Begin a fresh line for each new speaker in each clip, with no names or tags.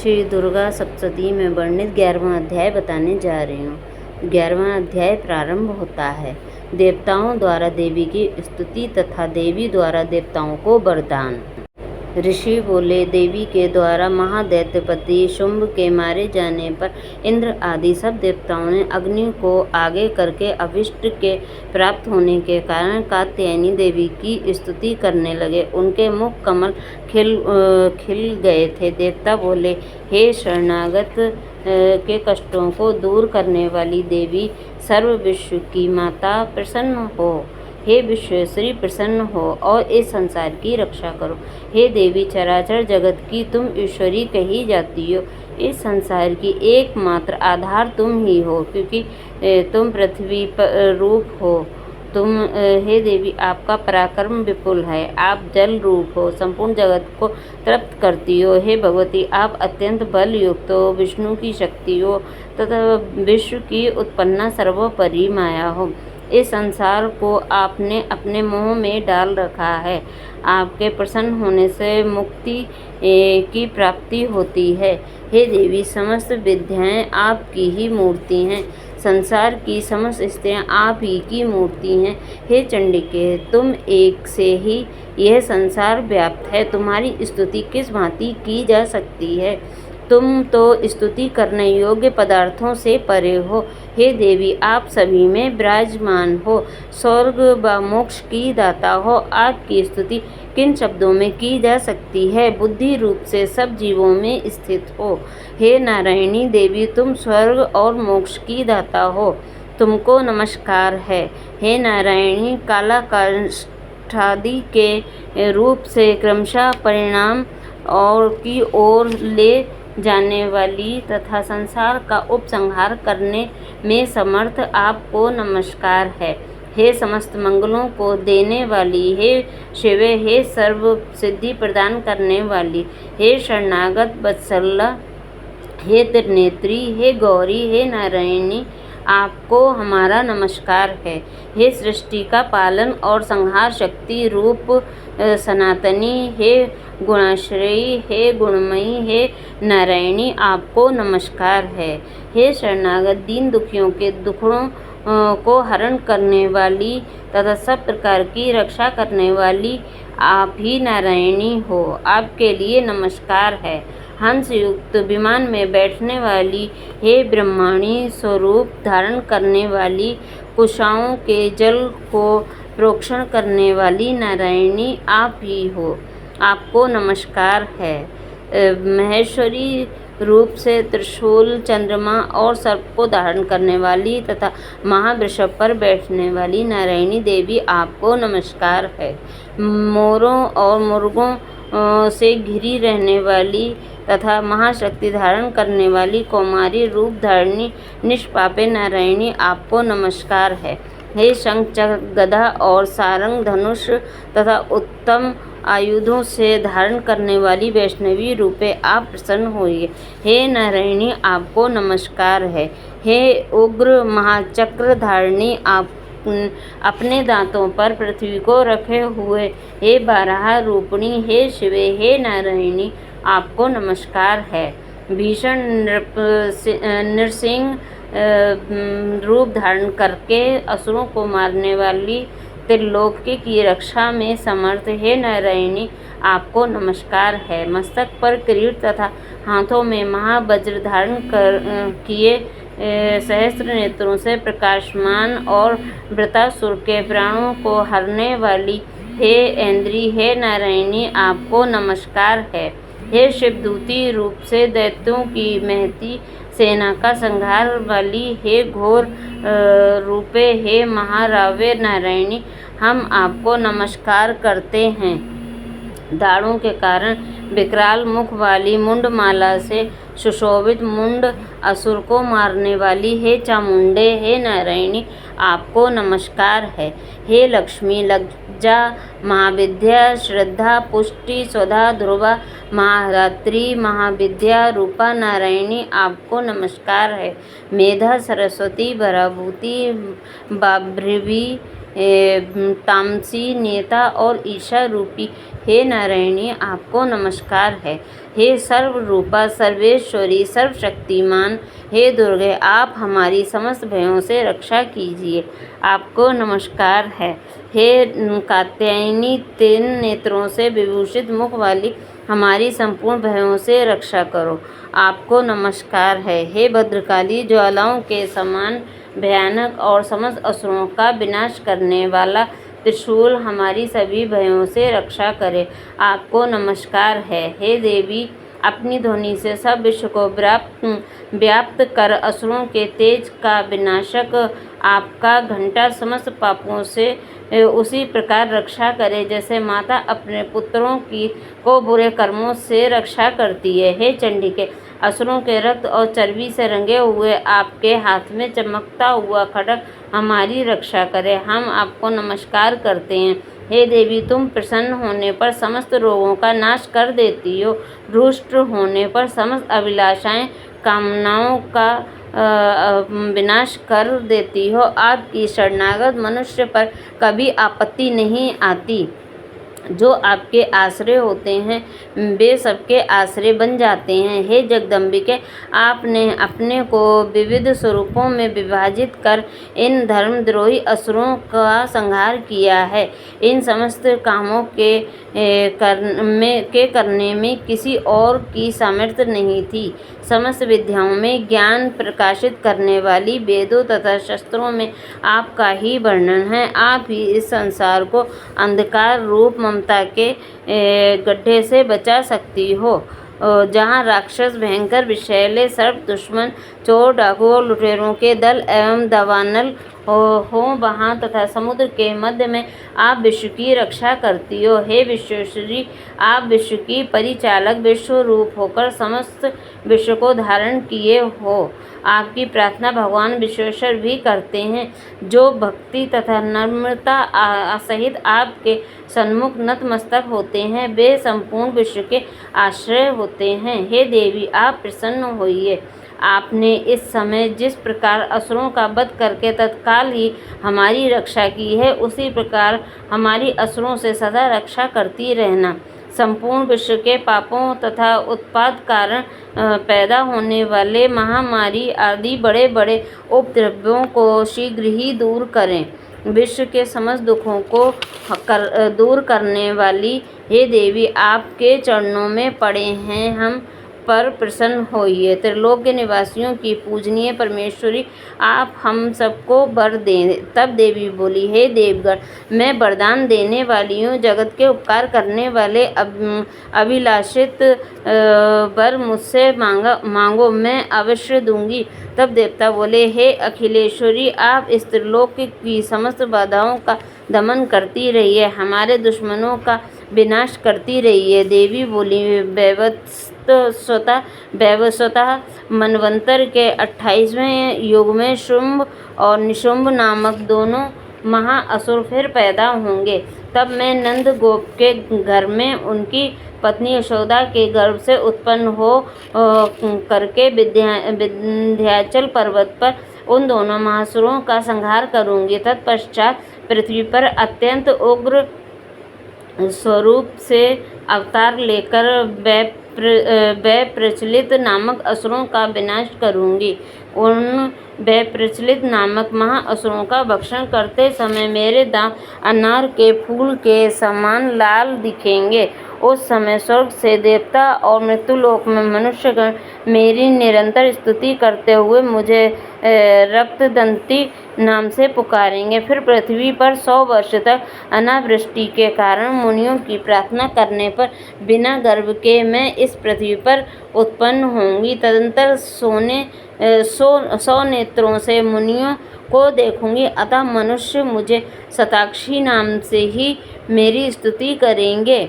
श्री दुर्गा सप्तशती में वर्णित 11वां अध्याय बताने जा रही हूँ। 11वां अध्याय प्रारंभ होता है देवताओं द्वारा देवी की स्तुति तथा देवी द्वारा देवताओं को वरदान। ऋषि बोले, देवी के द्वारा महादैत्यपति शुंभ के मारे जाने पर इंद्र आदि सब देवताओं ने अग्नि को आगे करके अभिष्ट के प्राप्त होने के कारण कात्यायनी देवी की स्तुति करने लगे। उनके मुख कमल खिल गए थे। देवता बोले, हे शरणागत के कष्टों को दूर करने वाली देवी, सर्व विश्व की माता, प्रसन्न हो। हे विश्वेश्वरी, प्रसन्न हो और इस संसार की रक्षा करो। हे देवी, चराचर जगत की तुम ईश्वरी कही जाती हो। इस संसार की एकमात्र आधार तुम ही हो, क्योंकि तुम पृथ्वी रूप हो। हे देवी, आपका पराक्रम विपुल है। आप जल रूप हो, संपूर्ण जगत को तृप्त करती हो। हे भगवती, आप अत्यंत बल युक्त हो, विष्णु की शक्ति हो तथा विश्व की उत्पन्ना सर्वोपरि माया हो। इस संसार को आपने अपने मोह में डाल रखा है। आपके प्रसन्न होने से मुक्ति की प्राप्ति होती है। हे देवी, समस्त विद्याएं आपकी ही मूर्ति हैं। संसार की समस्त स्त्रियां आप ही की मूर्ति हैं। हे चंडिके, तुम एक से ही यह संसार व्याप्त है। तुम्हारी स्तुति किस भांति की जा सकती है? तुम तो स्तुति करने योग्य पदार्थों से परे हो। हे देवी, आप सभी में विराजमान हो, स्वर्ग व मोक्ष की दाता हो। आपकी स्तुति किन शब्दों में की जा सकती है? बुद्धि रूप से सब जीवों में स्थित हो। हे नारायणी देवी, तुम स्वर्ग और मोक्ष की दाता हो, तुमको नमस्कार है। हे नारायणी, काला काष्ठादि के रूप से क्रमशः परिणाम और की ओर ले जाने वाली तथा संसार का उपसंहार करने में समर्थ आपको नमस्कार है। हे समस्त मंगलों को देने वाली, हे शिवे, हे सर्व सिद्धि प्रदान करने वाली, हे शरणागत वत्सला, हे त्रिनेत्री, हे गौरी, हे नारायणी, आपको हमारा नमस्कार है। हे सृष्टि का पालन और संहार शक्ति रूप सनातनी, हे गुणाश्रयी, हे गुणमयी, हे नारायणी, आपको नमस्कार है। हे शरणागत दीन दुखियों के दुखों को हरण करने वाली तथा सब प्रकार की रक्षा करने वाली, आप ही नारायणी हो। आपके लिए नमस्कार है। हंस युक्त विमान में बैठने वाली, हे ब्रह्माणी स्वरूप धारण करने वाली, कुशाओं के जल को प्रोक्षण करने वाली नारायणी, आप ही हो। आपको नमस्कार है। महेश्वरी रूप से त्रिशूल, चंद्रमा और सर्प को धारण करने वाली तथा महावृषभ पर बैठने वाली नारायणी देवी, आपको नमस्कार है। मोरों और मुर्गों से घिरी रहने वाली तथा महाशक्ति धारण करने वाली कौमारी रूप धारिणी निष्पापे नारायणी, आपको नमस्कार है। हे शंख, चक्र, गदा और सारंग, धनुष तथा उत्तम आयुधों से धारण करने वाली वैष्णवी रूपे आप प्रसन्न होइए। हे नारायणी, आपको नमस्कार है। हे उग्र महाचक्र धारिणी, आप अपने दांतों पर पृथ्वी को रखे हुए, हे बारहा रूपिणी, हे शिवे, हे नारायणी, आपको नमस्कार है। भीषण नृसिंह रूप धारण करके असुरों को मारने वाली, त्रिलोकी की रक्षा में समर्थ, हे नारायणी, आपको नमस्कार है। मस्तक पर किरीट तथा हाथों में महावज्र धारण किए, सहस्त्र नेत्रों से प्रकाशमान और वृतासुर के प्राणों को हरने वाली, हे ऐन्द्री, हे नारायणी, आपको नमस्कार है। हे शिवदूती रूप से दैत्यों की महती सेना का संहार वाली, हे घोर रूपे, हे महारावे नारायणी, हम आपको नमस्कार करते हैं। दाढ़ों के कारण विकराल मुख वाली, मुंडमाला से सुशोभित मुंड असुर को मारने वाली, हे चामुंडे, हे नारायणी, आपको नमस्कार है। हे लक्ष्मी, लज्जा, महाविद्या, श्रद्धा, पुष्टि, स्वधा, ध्रुवा, महारात्रि, महाविद्या रूपा नारायणी, आपको नमस्कार है। मेधा, सरस्वती, भराभूति, बाभ्रवी, तामसी, नेता और ईशा रूपी, हे नारायणी, आपको नमस्कार है। हे सर्वरूपा सर्वेश्वरी सर्वशक्तिमान हे दुर्गे, आप हमारी समस्त भयों से रक्षा कीजिए। आपको नमस्कार है। हे कात्यायनी, 3 नेत्रों से विभूषित मुख वाली हमारी संपूर्ण भयों से रक्षा करो। आपको नमस्कार है। हे भद्रकाली, ज्वालाओं के समान भयानक और समस्त असुरों का विनाश करने वाला त्रिशूल हमारी सभी भयों से रक्षा करे। आपको नमस्कार है। हे देवी, अपनी ध्वनि से सब विश्व को व्याप्त कर असुरों के तेज का विनाशक आपका घंटा समस्त पापों से उसी प्रकार रक्षा करे जैसे माता अपने पुत्रों को बुरे कर्मों से रक्षा करती है। हे चंडिके, असुरों के रक्त और चर्बी से रंगे हुए आपके हाथ में चमकता हुआ खड्ग हमारी रक्षा करे। हम आपको नमस्कार करते हैं। हे देवी, तुम प्रसन्न होने पर समस्त रोगों का नाश कर देती हो, रुष्ट होने पर समस्त अभिलाषाएं कामनाओं का विनाश कर देती हो। आपकी शरणागत मनुष्य पर कभी आपत्ति नहीं आती। जो आपके आश्रय होते हैं वे सबके आश्रय बन जाते हैं। हे जगदम्बिके, आपने अपने को विविध स्वरूपों में विभाजित कर इन धर्मद्रोही असुरों का संहार किया है। इन समस्त कामों के करने में किसी और की सामर्थ्य नहीं थी। समस्त विद्याओं में ज्ञान प्रकाशित करने वाली वेदों तथा शस्त्रों में आपका ही वर्णन है। आप ही इस संसार को अंधकार रूप ममता के गड्ढे से बचा सकती हो, जहाँ राक्षस, भयंकर, विषैले, सर्प, दुश्मन, चोर, डाकू और लुटेरों के दल एवं दावानल हो वहाँ तथा समुद्र के मध्य में आप विश्व की रक्षा करती हो। हे विश्वेश्वरी, आप विश्व की परिचालक विश्व रूप होकर समस्त विश्व को धारण किए हो। आपकी प्रार्थना भगवान विश्वेश्वर भी करते हैं। जो भक्ति तथा नम्रता सहित आपके सन्मुख नतमस्तक होते हैं वे संपूर्ण विश्व के आश्रय होते हैं। हे देवी, आप प्रसन्न होइए। आपने इस समय जिस प्रकार असुरों का वध करके तत्काल ही हमारी रक्षा की है, उसी प्रकार हमारी असुरों से सदा रक्षा करती रहना। संपूर्ण विश्व के पापों तथा उत्पाद कारण पैदा होने वाले महामारी आदि बड़े बड़े उपद्रवों को शीघ्र ही दूर करें। विश्व के समस्त दुखों को दूर करने वाली हे देवी, आपके चरणों में पड़े हैं, हम पर प्रसन्न होइए। त्रिलोक के निवासियों की पूजनीय परमेश्वरी, आप हम सबको वर दें। तब देवी बोली, हे देवगण, मैं वरदान देने वाली हूँ। जगत के उपकार करने वाले अभिलाषित वर मुझसे मांगो, मैं अवश्य दूंगी। तब देवता बोले, हे अखिलेश्वरी, आप इस त्रिलोक की समस्त बाधाओं का दमन करती रहिए, हमारे दुश्मनों का विनाश करती रहिए। देवी बोली, वैवस्वतः मनवंतर के 28वें युग में शुंभ और निशुंभ नामक दोनों महाअसुर फिर पैदा होंगे। तब मैं नंद गोप के घर में उनकी पत्नी यशोदा के गर्भ से उत्पन्न हो करके विंध्याचल पर्वत पर उन दोनों महासुरों का संहार करूंगी। तत्पश्चात पृथ्वी पर अत्यंत उग्र स्वरूप से अवतार लेकर वैप्रचलित नामक असुरों का विनाश करूंगी। उन वैप्रचलित नामक महाअसुरों का भक्षण करते समय मेरे दांत अनार के फूल के समान लाल दिखेंगे। उस समय स्वर्ग से देवता और मृत्युलोक में मनुष्यगण मेरी निरंतर स्तुति करते हुए मुझे रक्तदंती नाम से पुकारेंगे। फिर पृथ्वी पर 100 वर्ष तक अनावृष्टि के कारण मुनियों की प्रार्थना करने पर बिना गर्भ के मैं इस पृथ्वी पर उत्पन्न होंगी। तदंतर 100 नेत्रों से मुनियों को देखूंगी, अतः मनुष्य मुझे शताक्षी नाम से ही मेरी स्तुति करेंगे।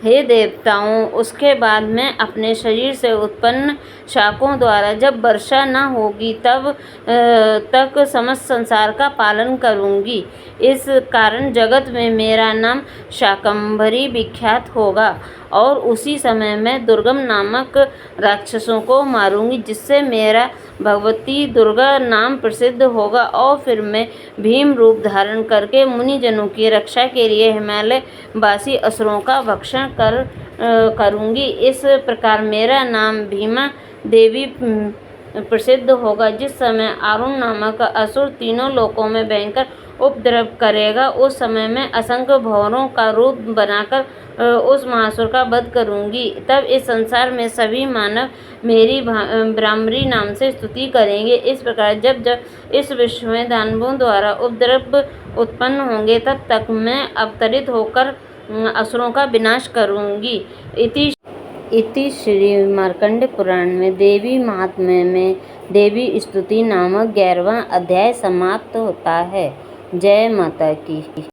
हे देवताओं, उसके बाद मैं अपने शरीर से उत्पन्न शाकों द्वारा जब वर्षा न होगी तब तक समस्त संसार का पालन करूंगी। इस कारण जगत में मेरा नाम शाकंभरी विख्यात होगा और उसी समय मैं दुर्गम नामक राक्षसों को मारूंगी, जिससे मेरा भगवती दुर्गा नाम प्रसिद्ध होगा। और फिर मैं भीम रूप धारण करके मुनिजनों की रक्षा के लिए हिमालय वासी असुरों का भक्षण करूँगी। इस प्रकार मेरा नाम भीमा देवी प्रसिद्ध होगा। जिस समय अरुण नामक असुर तीनों लोकों में भयंकर उपद्रव करेगा, उस समय मैं असंख्य भंवरों का रूप बनाकर उस महासुर का वध करूँगी। तब इस संसार में सभी मानव मेरी भ्रामरी नाम से स्तुति करेंगे। इस प्रकार जब जब इस विश्व में दानवों द्वारा उपद्रव उत्पन्न होंगे, तब तक मैं अवतरित होकर असुरों का विनाश करूँगी। इति श्री मार्कंड पुराण में देवी महात्म्य में देवी स्तुति नामक 11वां अध्याय समाप्त होता है। जय माता की।